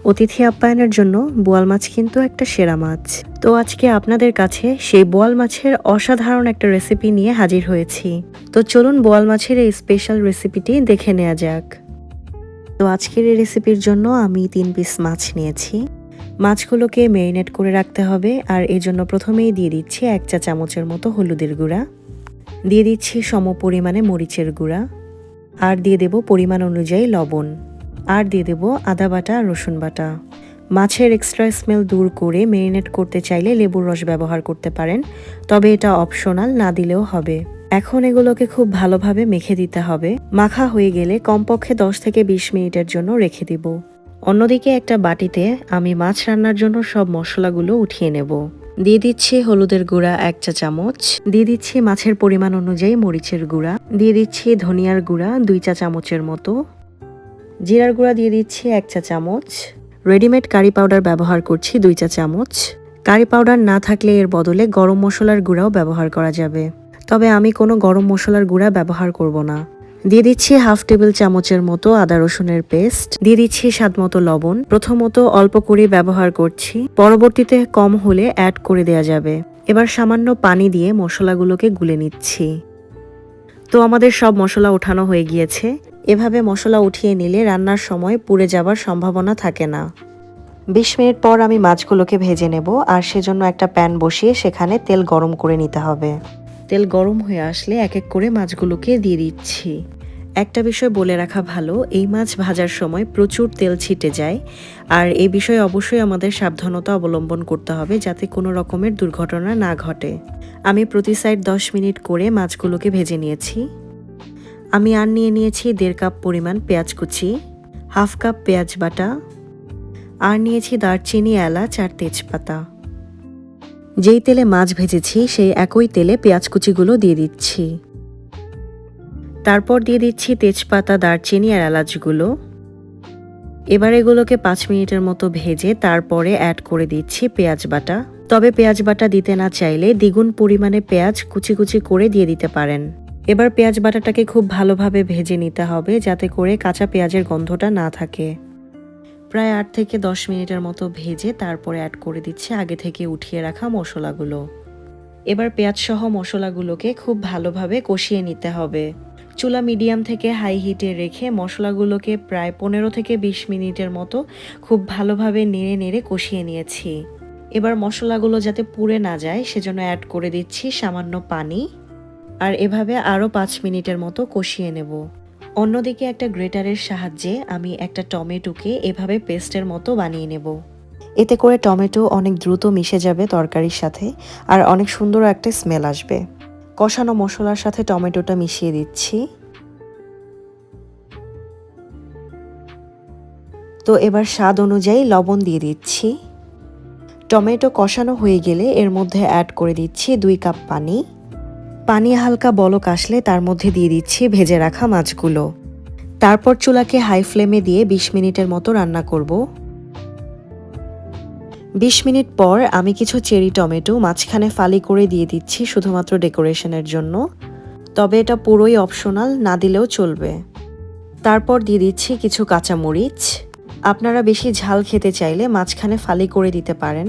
অতিথি আপ্যায়নের জন্য বোয়াল মাছ কিন্তু একটা সেরা মাছ। তো আজকে আপনাদের কাছে সেই বোয়াল মাছের অসাধারণ একটা রেসিপি নিয়ে হাজির হয়েছি। তো চলুন বোয়াল মাছের এই স্পেশাল রেসিপিটি দেখে নেওয়া যাক। তো আজকের এই রেসিপির জন্য আমি 3 পিস মাছ নিয়েছি। মাছগুলোকে ম্যারিনেট করে রাখতে হবে, আর এই জন্য প্রথমেই দিয়ে দিচ্ছি 1 চা চামচের মতো হলুদের গুঁড়া, দিয়ে দিচ্ছি সম পরিমাণে মরিচের গুঁড়া, আর দিয়ে দেব পরিমাণ অনুযায়ী লবণ, আর দিয়ে দেব আদা বাটা আর রসুন বাটা। মাছের এক্সট্রা স্মেল দূর করে ম্যারিনেট করতে চাইলে লেবুর রস ব্যবহার করতে পারেন, তবে এটা অপশনাল, না দিলেও হবে। এখন এগুলোকে খুব ভালোভাবে মেখে দিতে হবে। মাখা হয়ে গেলে কমপক্ষে 10 থেকে 20 মিনিটের জন্য রেখে দিব। অন্যদিকে একটা বাটিতে আমি মাছ রান্নার জন্য সব মশলাগুলো উঠিয়ে নেব। দিয়ে দিচ্ছি হলুদের গুঁড়া 1 চা চামচ, দিয়ে দিচ্ছি মাছের পরিমাণ অনুযায়ী মরিচের গুঁড়া, দিয়ে দিচ্ছি ধনিয়ার গুঁড়া 2 চা চামচের মতো, জিরার গুঁড়া দিয়ে দিচ্ছি 1 চা চামচ, রেডিমেড কারি পাউডার ব্যবহার করছি 2 চা চামচ। কারি পাউডার না থাকলে এর বদলে গরম মশলার গুঁড়াও ব্যবহার করা যাবে, তবে আমি কোনো গরম মশলার গুঁড়া ব্যবহার করব না। দিয়ে দিচ্ছি হাফ টেবিল চামচের মতো আদা রসুনের পেস্ট, দিয়ে দিচ্ছি স্বাদ মতো লবণ। প্রথমত অল্প করে ব্যবহার করছি, পরবর্তীতে কম হলে অ্যাড করে দেয়া যাবে। এবার সামান্য পানি দিয়ে মশলাগুলোকে গুলে নিচ্ছি। তো আমাদের সব মশলা ওঠানো হয়ে গিয়েছে। এভাবে মশলা উঠিয়ে নিলে রান্নার সময় পুড়ে যাবার সম্ভাবনা থাকে না। 20 মিনিট পর আমি মাছগুলোকে ভেজে নেব, আর সেজন্য একটা প্যান বসিয়ে সেখানে তেল গরম করে নিতে হবে। তেল গরম হয়ে আসলে এক এক করে মাছগুলোকে দিয়ে দিচ্ছি। একটা বিষয় বলে রাখা ভালো, এই মাছ ভাজার সময় প্রচুর তেল ছিটে যায়, আর এই বিষয়ে অবশ্যই আমাদের সাবধানতা অবলম্বন করতে হবে যাতে কোনো রকমের দুর্ঘটনা না ঘটে। আমি প্রতি সাইড 10 মিনিট করে মাছগুলোকে ভেজে নিয়েছি। আমি আর নিয়ে নিয়েছি 1.5 কাপ পরিমাণ পেঁয়াজ কুচি, হাফ কাপ পেঁয়াজ বাটা, আর নিয়েছি দারচিনি, এলাচ আর তেজপাতা। যেই তেলে মাছ ভেজেছি সেই একই তেলে পেঁয়াজ কুচিগুলো দিয়ে দিচ্ছি। তারপর দিয়ে দিচ্ছি তেজপাতা, দারচিনি আর এলাচগুলো। এবার এগুলোকে 5 মিনিটের মতো ভেজে তারপরে অ্যাড করে দিচ্ছি পেঁয়াজ বাটা। তবে পেঁয়াজ বাটা দিতে না চাইলে দ্বিগুণ পরিমাণে পেঁয়াজ কুচি কুচি করে দিয়ে দিতে পারেন। এবার পেঁয়াজ বাটাটাকে খুব ভালোভাবে ভেজে নিতে হবে যাতে করে কাঁচা পেঁয়াজের গন্ধটা না থাকে। প্রায় 8 থেকে 10 মিনিটের মতো ভেজে তারপরে অ্যাড করে দিচ্ছি আগে থেকে উঠিয়ে রাখা মশলাগুলো। এবার পেঁয়াজ সহ মশলাগুলোকে খুব ভালোভাবে কষিয়ে নিতে হবে। চুলা মিডিয়াম থেকে হাই হিটে রেখে মশলাগুলোকে প্রায় 15 থেকে 20 মিনিটের মতো খুব ভালোভাবে নেড়ে নেড়ে কষিয়ে নিয়েছি। এবার মশলাগুলো যাতে পুড়ে না যায় সেজন্য অ্যাড করে দিচ্ছি সামান্য পানি, আর এভাবে আরও 5 মিনিটের মতো কষিয়ে নেব। অন্যদিকে একটা গ্রেটারের সাহায্যে আমি একটা টমেটোকে এভাবে পেস্টের মতো বানিয়ে নেব। এতে করে টমেটো অনেক দ্রুত মিশে যাবে তরকারির সাথে, আর অনেক সুন্দর একটা স্মেল আসবে। কষানো মশলার সাথে টমেটোটা মিশিয়ে দিচ্ছি। তো এবার স্বাদ অনুযায়ী লবণ দিয়ে দিচ্ছি। টমেটো কষানো হয়ে গেলে এর মধ্যে অ্যাড করে দিচ্ছি 2 কাপ পানি। পানি হালকা বলক আসলে তার মধ্যে দিয়ে দিচ্ছি ভেজে রাখা মাছগুলো। তারপর চুলাকে হাই ফ্লেমে দিয়ে 20 মিনিটের মতো রান্না করব। 20 মিনিট পর আমি কিছু চেরি টমেটো মাঝখানে ফালি করে দিয়ে দিচ্ছি শুধুমাত্র ডেকোরেশনের জন্য, তবে এটা পুরোই অপশনাল, না দিলেও চলবে। তারপর দিয়ে দিচ্ছি কিছু কাঁচামরিচ। আপনারা বেশি ঝাল খেতে চাইলে মাঝখানে ফালি করে দিতে পারেন।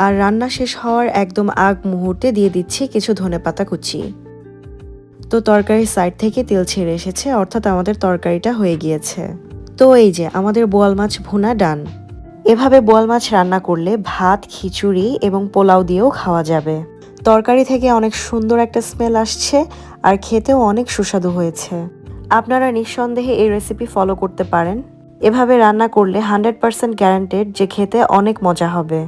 আর রান্না শেষ হওয়ার একদম আগ মুহূর্তে দিয়ে দিচ্ছি কিছু ধনেপাতা কুচি। তো তরকারির সাইড থেকে তেল ছেড়ে এসেছে, অর্থাৎ আমাদের তরকারিটা হয়ে গিয়েছে। তো এই যে আমাদের বোয়াল মাছ ভুনা ডান। এভাবে বোয়াল মাছ রান্না করলে ভাত, খিচুড়ি এবং পোলাও দিয়েও খাওয়া যাবে। তরকারি থেকে অনেক সুন্দর একটা স্মেল আসছে, আর খেতেও অনেক সুস্বাদু হয়েছে। আপনারা নিঃসন্দেহে এই রেসিপি ফলো করতে পারেন। এভাবে রান্না করলে 100% গ্যারান্টেড যে খেতে অনেক মজা হবে।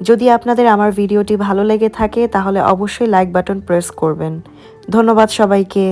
যদি আপনাদের আমার ভিডিওটি ভালো লেগে থাকে তাহলে অবশ্যই লাইক বাটন প্রেস করবেন। ধন্যবাদ সবাইকে।